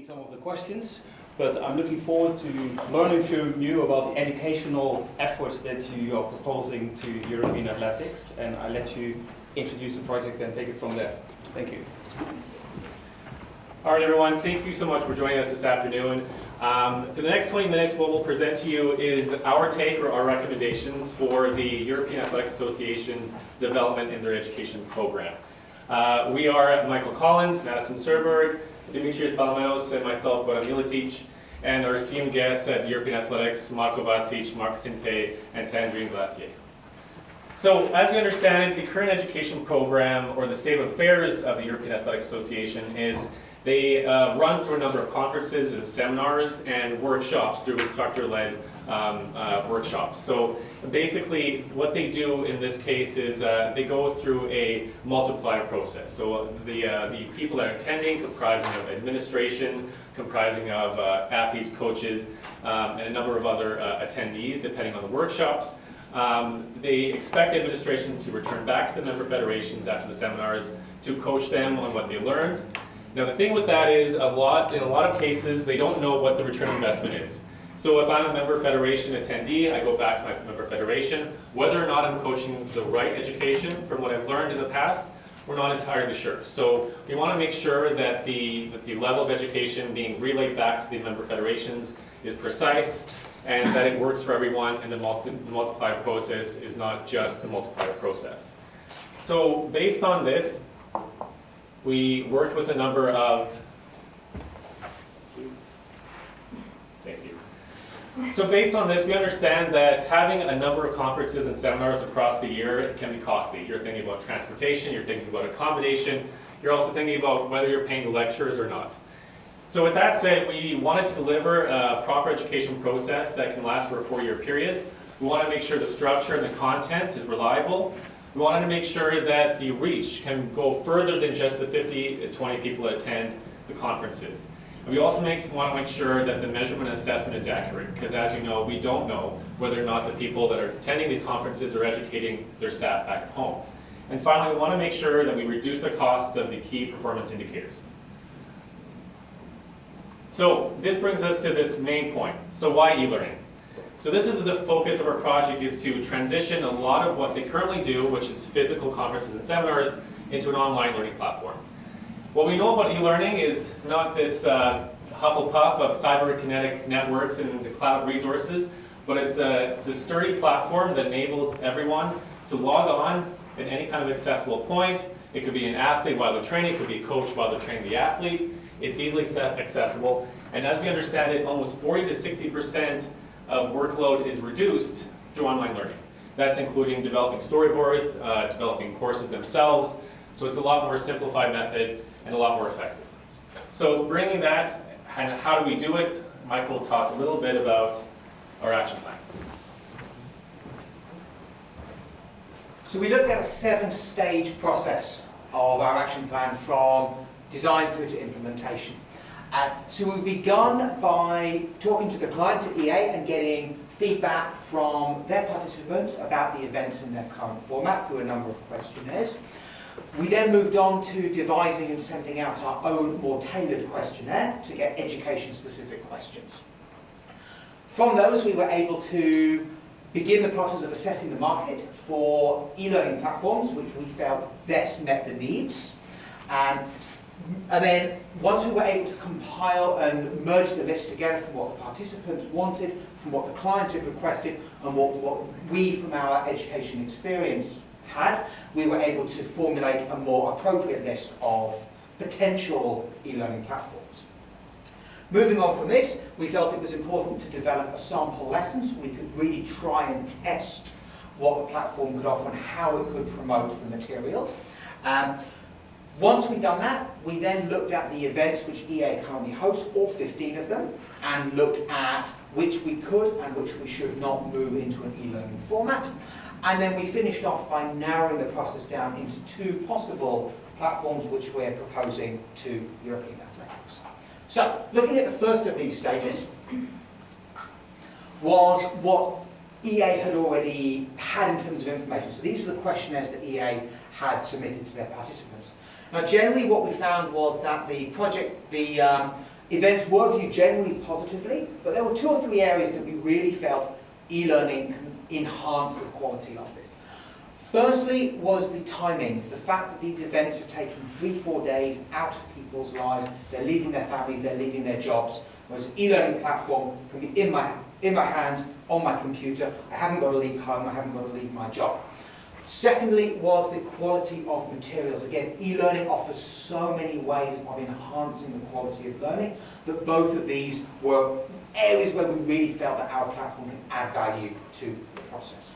taking some of the questions, but I'm looking forward to learning a few new about the educational efforts that you are proposing to European athletics, and I'll let you introduce the project and take it from there. Thank you. All right, everyone, thank you so much for joining us this afternoon. For the next 20 minutes, what we'll present to you is our take or our recommendations for the European Athletics Association's development in their education program. We are Michael Collins, Madison Serberg, Dimitrios Palamenos, and myself, Goran Miletic, and our esteemed guests at European Athletics, Marko Vasic, Mark Sinte, and Sandrine Glacier. So, as we understand it, the current education program, or the state of affairs of the European Athletics Association, is they run through a number of conferences and seminars and workshops through instructor-led workshops. So basically what they do in this case is they go through a multiplier process. So the people that are attending, comprising of administration, comprising of athletes, coaches, and a number of other attendees depending on the workshops. They expect the administration to return back to the member federations after the seminars to coach them on what they learned. Now the thing with that is in a lot of cases they don't know what the return on investment is. So if I'm a member federation attendee, I go back to my member federation. Whether or not I'm coaching the right education from what I've learned in the past, we're not entirely sure. So we want to make sure that the level of education being relayed back to the member federations is precise and that it works for everyone, and the multiplier process is not just the multiplier process. So based on this, we worked with a number of, thank you. So based on this, we understand that having a number of conferences and seminars across the year can be costly. You're thinking about transportation, you're thinking about accommodation, you're also thinking about whether you're paying the lecturers or not. So with that said, we wanted to deliver a proper education process that can last for a 4-year period. We want to make sure the structure and the content is reliable. We wanted to make sure that the reach can go further than just the 50 to 20 people that attend the conferences. And we also want to make sure that the measurement and assessment is accurate, because as you know, we don't know whether or not the people that are attending these conferences are educating their staff back at home. And finally, we want to make sure that we reduce the costs of the key performance indicators. So this brings us to this main point. So why e-learning? So this is the focus of our project, is to transition a lot of what they currently do, which is physical conferences and seminars, into an online learning platform. What we know about e-learning is not this Hufflepuff of cyberkinetic networks and the cloud resources, but it's a sturdy platform that enables everyone to log on at any kind of accessible point. It could be an athlete while they're training, it could be a coach while they're training the athlete. It's easily accessible, and as we understand it, almost 40 to 60% of workload is reduced through online learning. That's including developing storyboards, developing courses themselves, so it's a lot more simplified method and a lot more effective. So bringing that, and how do we do it? Michael will talk a little bit about our action plan. So we looked at a 7-stage process of our action plan from design through to implementation. So we've begun by talking to the client, to EA, and getting feedback from their participants about the events in their current format through a number of questionnaires. We then moved on to devising and sending out our own more tailored questionnaire to get education-specific questions. From those, we were able to begin the process of assessing the market for e-learning platforms, which we felt best met the needs. And then, once we were able to compile and merge the list together from what the participants wanted, from what the client had requested, and what we from our education experience had, we were able to formulate a more appropriate list of potential e-learning platforms. Moving on from this, we felt it was important to develop a sample lesson so we could really try and test what the platform could offer and how it could promote the material. Once we'd done that, we then looked at the events which EA currently hosts, all 15 of them, and looked at which we could and which we should not move into an e-learning format. And then we finished off by narrowing the process down into 2 possible platforms which we're proposing to European athletics. So, looking at the first of these stages was what EA had already had in terms of information. So these are the questionnaires that EA had submitted to their participants. Now generally what we found was that the Events were viewed generally positively, but there were 2 or 3 areas that we really felt e-learning can enhance the quality of this. Firstly was the timings, the fact that these events are taking 3-4 days out of people's lives, they're leaving their families, they're leaving their jobs, whereas an e-learning platform can be in my hand, on my computer, I haven't got to leave home, I haven't got to leave my job. Secondly was the quality of materials. Again, e-learning offers so many ways of enhancing the quality of learning that both of these were areas where we really felt that our platform can add value to the process.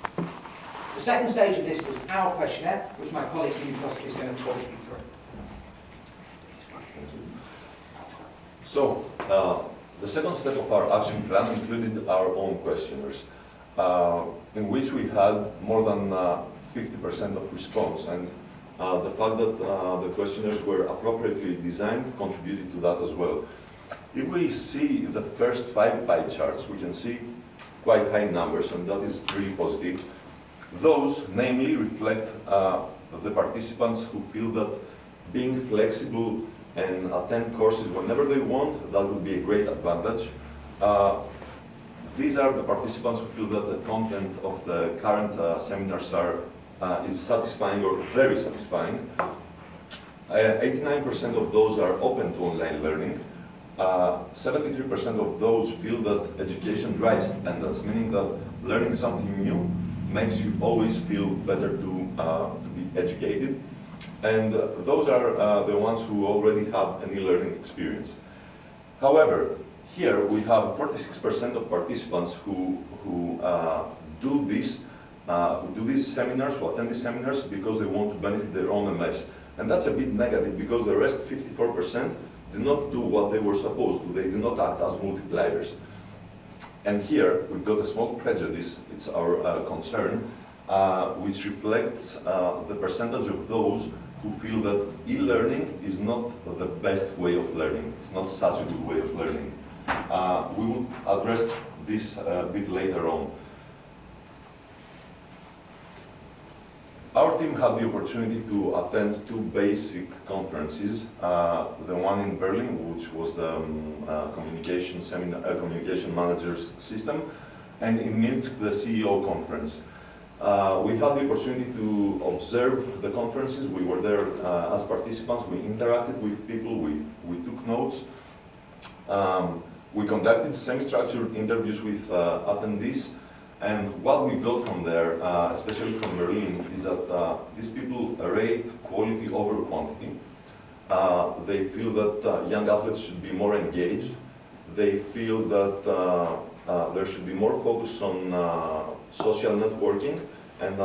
The second stage of this was our questionnaire, which my colleague Dimitros is going to talk you through. So, the second step of our action plan included our own questionnaires, in which we had more than 50% of response, and the fact that the questionnaires were appropriately designed contributed to that as well. If we see the first 5 pie charts, we can see quite high numbers, and that is really positive. Those, namely, reflect the participants who feel that being flexible and attend courses whenever they want, that would be a great advantage. These are the participants who feel that the content of the current seminars is satisfying or very satisfying. 89% of those are open to online learning. 73% of those feel that education drives attendance, meaning that learning something new makes you always feel better to be educated. And those are the ones who already have an e-learning experience. However, here we have 46% of participants who do these seminars, who attend these seminars because they want to benefit their own lives. And that's a bit negative because the rest, 54%, do not do what they were supposed to. They do not act as multipliers. And here we've got a small prejudice, it's our concern, which reflects the percentage of those who feel that e-learning is not the best way of learning. It's not such a good way of learning. We will address this a bit later on. Our team had the opportunity to attend 2 basic conferences. The one in Berlin, which was the communication managers system, and in Minsk, the CEO conference. We had the opportunity to observe the conferences. We were there as participants. We interacted with people. We took notes. We conducted semi-structured interviews with attendees. And what we got from there, especially from Berlin, is that these people rate quality over quantity. They feel that young athletes should be more engaged. They feel that there should be more focus on social networking, and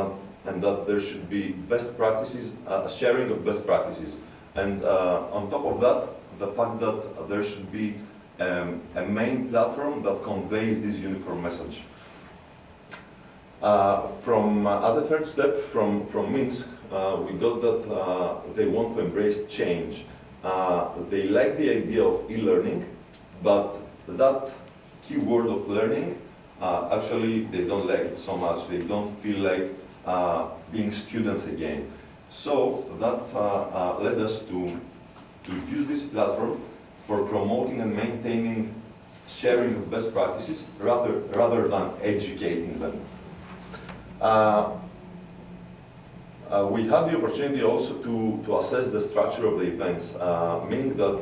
that there should be best practices, sharing of best practices. And on top of that, the fact that there should be a main platform that conveys this uniform message. As a third step from Minsk, we got that they want to embrace change. They like the idea of e-learning, but that key word of learning, actually they don't like it so much. They don't feel like being students again. So that led us to use this platform for promoting and maintaining sharing of best practices rather than educating them. We had the opportunity also to assess the structure of the events, meaning that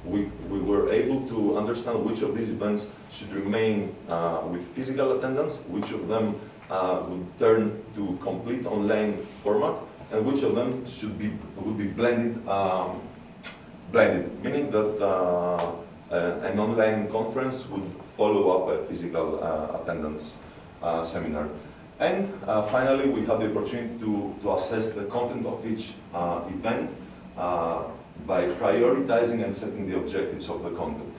we were able to understand which of these events should remain with physical attendance, which of them would turn to complete online format, and which of them would be blended, meaning that an online conference would follow up a physical attendance seminar. And finally, we had the opportunity to assess the content of each event by prioritizing and setting the objectives of the content.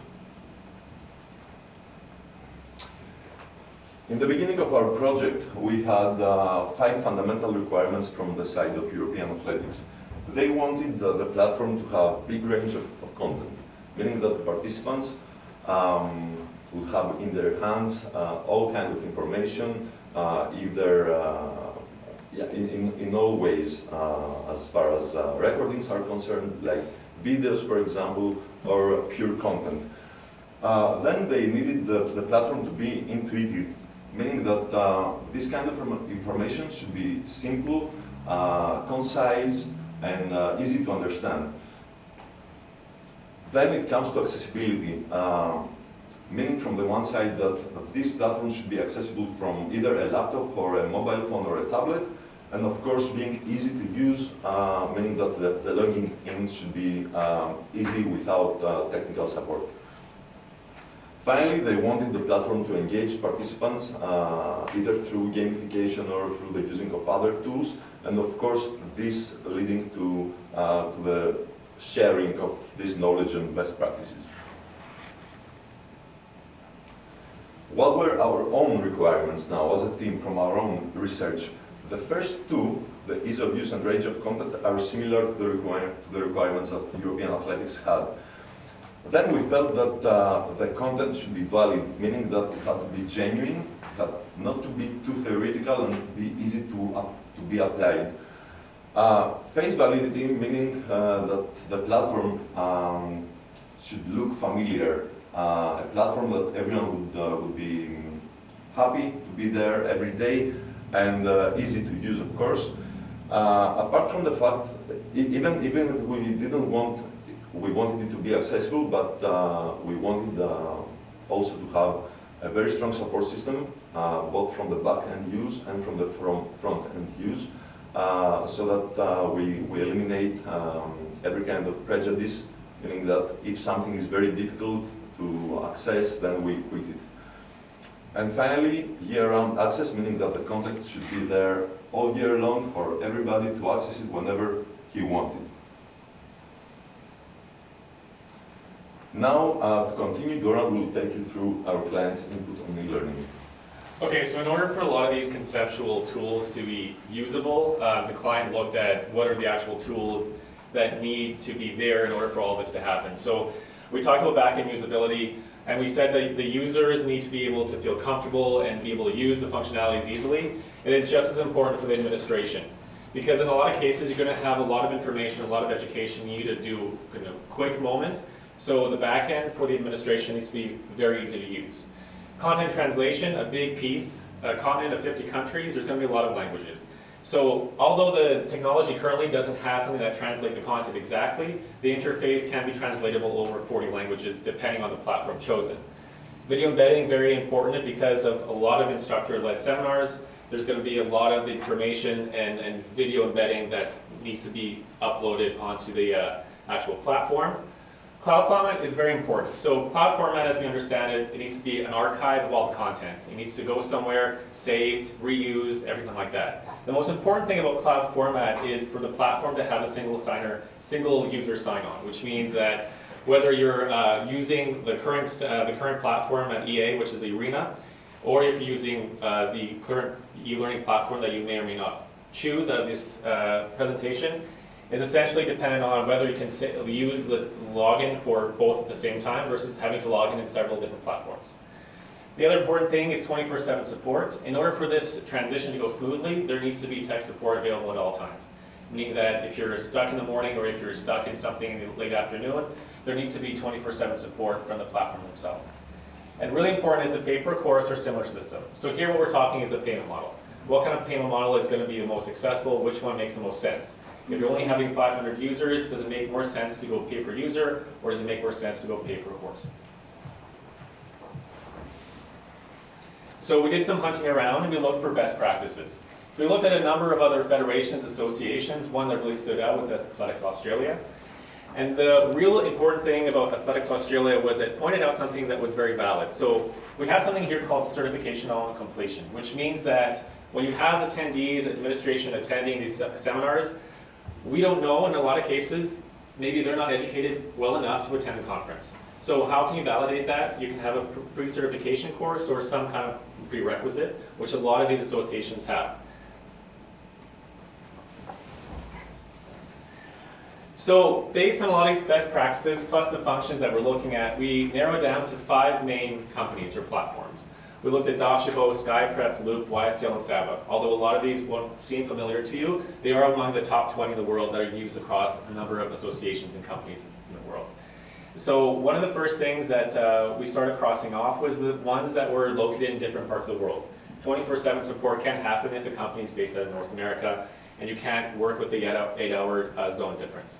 In the beginning of our project, we had 5 fundamental requirements from the side of European Athletics. They wanted the platform to have big range of content, meaning that the participants would have in their hands all kinds of information, either in all ways, as far as recordings are concerned, like videos, for example, or pure content. Then they needed the platform to be intuitive, meaning that this kind of information should be simple, concise, and easy to understand. Then it comes to accessibility, meaning from the one side that this platform should be accessible from either a laptop or a mobile phone or a tablet, and of course being easy to use, meaning that the logging in should be easy without technical support. Finally, they wanted the platform to engage participants either through gamification or through the using of other tools, and of course this leading to the sharing of this knowledge and best practices. What were our own requirements now as a team from our own research? The first two, the ease of use and range of content, are similar to the requirements that European athletics had. Then we felt that the content should be valid, meaning that it had to be genuine, it had not to be too theoretical, and be easy to be applied. Face validity, meaning that the platform should look familiar, a platform that everyone would be happy to be there every day, and easy to use, of course. Apart from the fact, even if we wanted it to be accessible, but we wanted also to have a very strong support system, both from the back-end use and from the front-end use, so that we eliminate every kind of prejudice, meaning that if something is very difficult to access, then we quit it. And finally, year-round access, meaning that the content should be there all year long for everybody to access it whenever he wanted. Now, to continue, Goran will take you through our client's input on eLearning. Okay, so in order for a lot of these conceptual tools to be usable, the client looked at what are the actual tools that need to be there in order for all this to happen. So we talked about back-end usability, and we said that the users need to be able to feel comfortable and be able to use the functionalities easily, and it's just as important for the administration. Because in a lot of cases, you're going to have a lot of information, a lot of education you need to do in a quick moment. So the back end for the administration needs to be very easy to use. Content translation, a big piece. A continent of 50 countries, there's going to be a lot of languages. So although the technology currently doesn't have something that translates the content exactly, the interface can be translatable over 40 languages depending on the platform chosen. Video embedding, very important because of a lot of instructor-led seminars. There's going to be a lot of information and video embedding that needs to be uploaded onto the actual platform. Cloud format is very important. So cloud format, as we understand it, it needs to be an archive of all the content. It needs to go somewhere, saved, reused, everything like that. The most important thing about cloud format is for the platform to have a single user sign-on, which means that whether you're using the current platform at EA, which is the Arena, or if you're using the current eLearning platform that you may or may not choose out of this presentation, is essentially dependent on whether you can use the login for both at the same time versus having to log in several different platforms. The other important thing is 24/7 support. In order for this transition to go smoothly, there needs to be tech support available at all times. Meaning that if you're stuck in the morning or if you're stuck in something in the late afternoon, there needs to be 24/7 support from the platform themselves. And really important is a pay-per-course or similar system. So here what we're talking is a payment model. What kind of payment model is going to be the most accessible? Which one makes the most sense? If you're only having 500 users, does it make more sense to go pay per user, or does it make more sense to go pay per course? So we did some hunting around and we looked for best practices. We looked at a number of other federations, associations. One that really stood out was Athletics Australia. And the real important thing about Athletics Australia was it pointed out something that was very valid. So we have something here called certification on completion, which means that when you have attendees, administration attending these seminars, we don't know in a lot of cases, maybe they're not educated well enough to attend the conference. So how can you validate that? You can have a pre-certification course or some kind of prerequisite, which a lot of these associations have. So based on a lot of these best practices, plus the functions that we're looking at, we narrowed down to 5 main companies or platforms. We looked at Dashabo, SkyPrep, Loop, YSTL, and Saba. Although a lot of these won't seem familiar to you, they are among the top 20 in the world that are used across a number of associations and companies in the world. So one of the first things that we started crossing off was the ones that were located in different parts of the world. 24/7 support can't happen if the company is based out of North America, and you can't work with the 8-hour zone difference.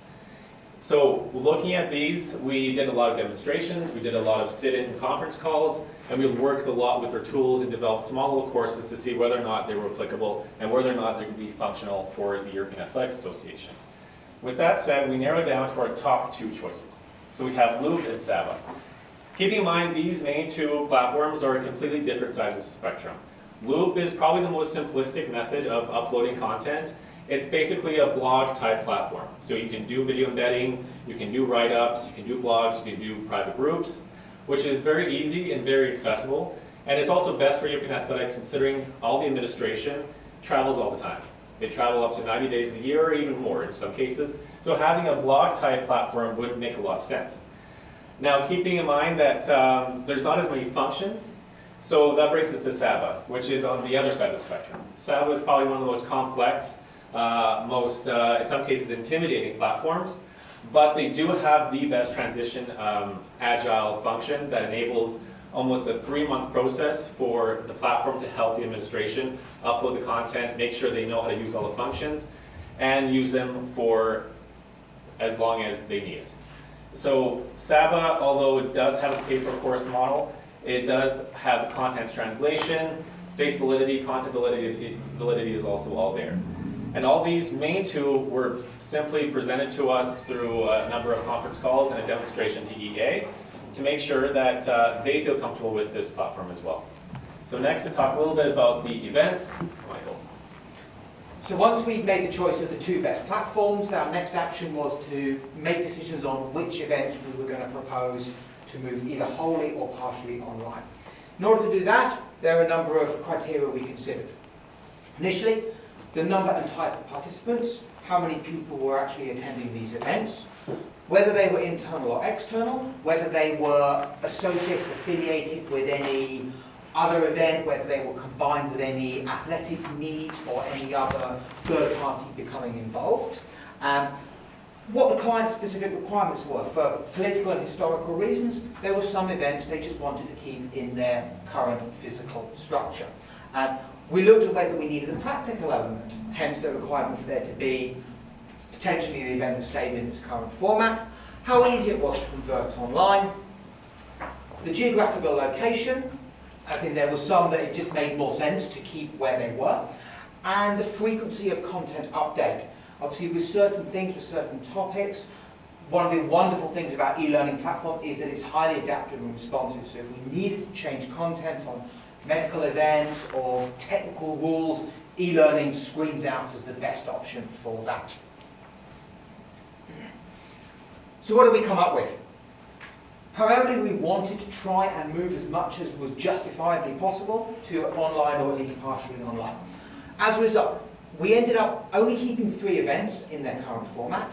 So looking at these, we did a lot of demonstrations, we did a lot of sit-in conference calls, and we worked a lot with our tools and developed small little courses to see whether or not they were applicable and whether or not they could be functional for the European Athletics Association. With that said, we narrowed down to our top 2 choices. So we have Loop and Saba. Keeping in mind, these main 2 platforms are completely different sides of the spectrum. Loop is probably the most simplistic method of uploading content. It's basically a blog type platform. So you can do video embedding, you can do write-ups, you can do blogs, you can do private groups, which is very easy and very accessible. And it's also best for European Athletics considering all the administration travels all the time. They travel up to 90 days of the year or even more in some cases. So having a blog type platform would make a lot of sense. Now keeping in mind that there's not as many functions, so that brings us to Saba, which is on the other side of the spectrum. Saba is probably one of the most complex, most, in some cases, intimidating platforms, but they do have the best transition agile function that enables almost a 3-month process for the platform to help the administration upload the content, make sure they know how to use all the functions, and use them for as long as they need it. So Saba, although it does have a pay-per-course model, it does have content translation, face validity, content validity is also all there. And all these main 2 were simply presented to us through a number of conference calls and a demonstration to EA to make sure that they feel comfortable with this platform as well. So next to talk a little bit about the events, Michael. So once we'd made the choice of the 2 best platforms, our next action was to make decisions on which events we were going to propose to move either wholly or partially online. In order to do that, there are a number of criteria we considered. Initially, the number and type of participants, how many people were actually attending these events, whether they were internal or external, whether they were associated, affiliated with any other event, whether they were combined with any athletic needs or any other third party becoming involved. What the client-specific requirements were. For political and historical reasons, there were some events they just wanted to keep in their current physical structure. We looked at whether we needed a practical element, hence the requirement for there to be potentially the event that stayed in its current format, how easy it was to convert online, the geographical location, I think there were some that it just made more sense to keep where they were, and the frequency of content update. Obviously with certain things, with certain topics, one of the wonderful things about eLearning platform is that it's highly adaptive and responsive. So if we needed to change content on medical events or technical rules, eLearning screams out as the best option for that. So what did we come up with? Primarily we wanted to try and move as much as was justifiably possible to online or at least partially online. As a result, we ended up only keeping 3 events in their current format.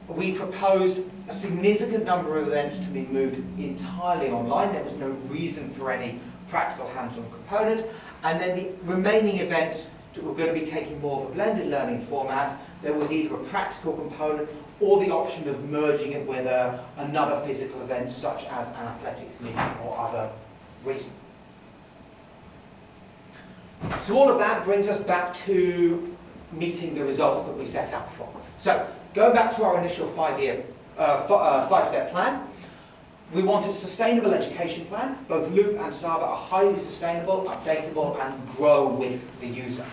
We proposed a significant number of events to be moved entirely online. There was no reason for any practical hands-on component. And then the remaining events that were going to be taking more of a blended learning format, there was either a practical component or the option of merging it with another physical event such as an athletics meet or other reason. So all of that brings us back to meeting the results that we set out for. So going back to our initial 5-step plan, we wanted a sustainable education plan. Both Loop and Saba are highly sustainable, updatable, and grow with the user.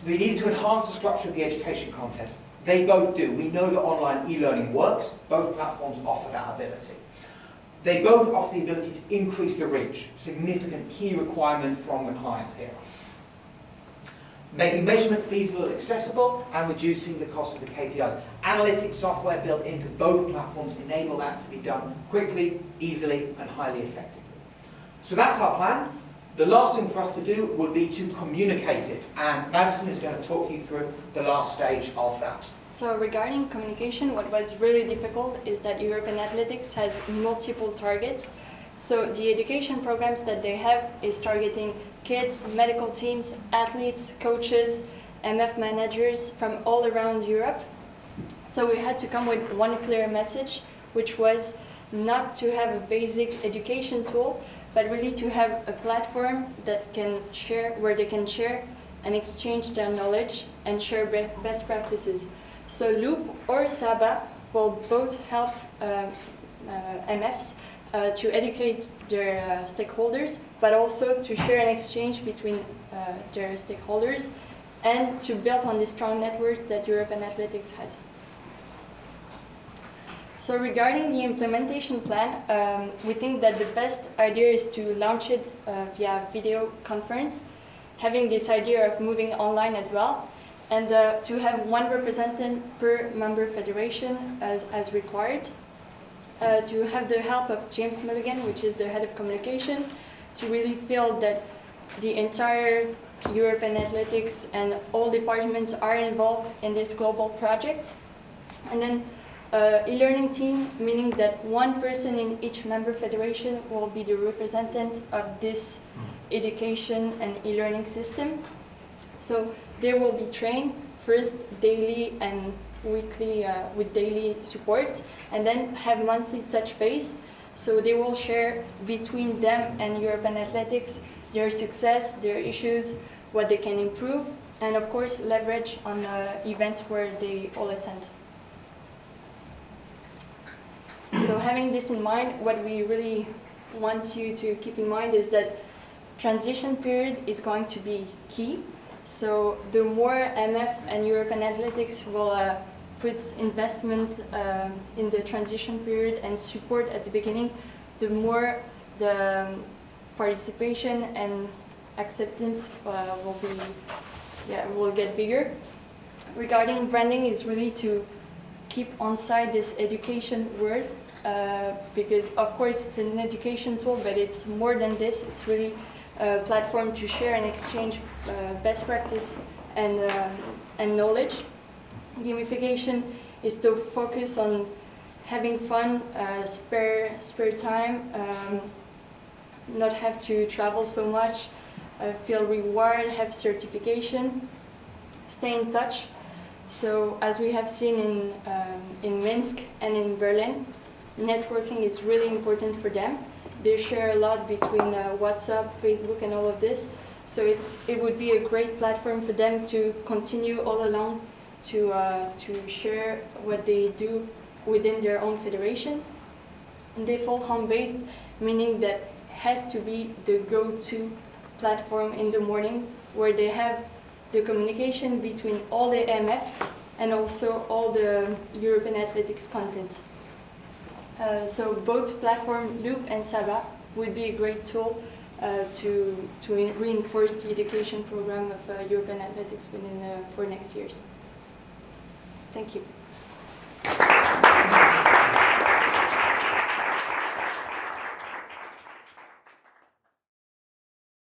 We needed to enhance the structure of the education content. They both do. We know that online e-learning works. Both platforms offer that ability. They both offer the ability to increase the reach, significant key requirement from the client here. Making measurement feasible and accessible, and reducing the cost of the KPIs. Analytics software built into both platforms enable that to be done quickly, easily, and highly effectively. So that's our plan. The last thing for us to do would be to communicate it, and Madison is going to talk you through the last stage of that. So regarding communication, what was really difficult is that European Athletics has multiple targets. So the education programs that they have is targeting kids, medical teams, athletes, coaches, MF managers from all around Europe. So we had to come with one clear message, which was not to have a basic education tool, but really to have a platform that can share, where they can share and exchange their knowledge and share best practices. So Loop or Saba will both help MFs to educate their stakeholders, but also to share and exchange between their stakeholders and to build on the strong network that European Athletics has. So regarding the implementation plan, we think that the best idea is to launch it via video conference, having this idea of moving online as well, and to have one representative per member federation as required, to have the help of James Milligan, which is the head of communication, to really feel that the entire European Athletics and all departments are involved in this global project. And then e-learning team, meaning that one person in each member federation will be the representative of this education and e-learning system. So they will be trained first daily and weekly with daily support, and then have monthly touch base. So they will share between them and European Athletics their success, their issues, what they can improve, and of course leverage on events where they all attend. So having this in mind, what we really want you to keep in mind is that transition period is going to be key. So the more MF and European Athletics will put investment in the transition period and support at the beginning, the more the participation and acceptance will get bigger. Regarding branding is really to keep on side this education word, because of course it's an education tool, but it's more than this. It's really a platform to share and exchange best practice and knowledge. Gamification is to focus on having fun, spare time, not have to travel so much, feel rewarded, have certification, stay in touch. So as we have seen in Minsk and in Berlin, networking is really important for them. They share a lot between WhatsApp, Facebook, and all of this. So it would be a great platform for them to continue all along to share what they do within their own federations. And they fall home-based, meaning that has to be the go-to platform in the morning where they have the communication between all the MFs and also all the European Athletics content. So both platform Loop and Saba would be a great tool to reinforce the education program of European Athletics for next years. Thank you.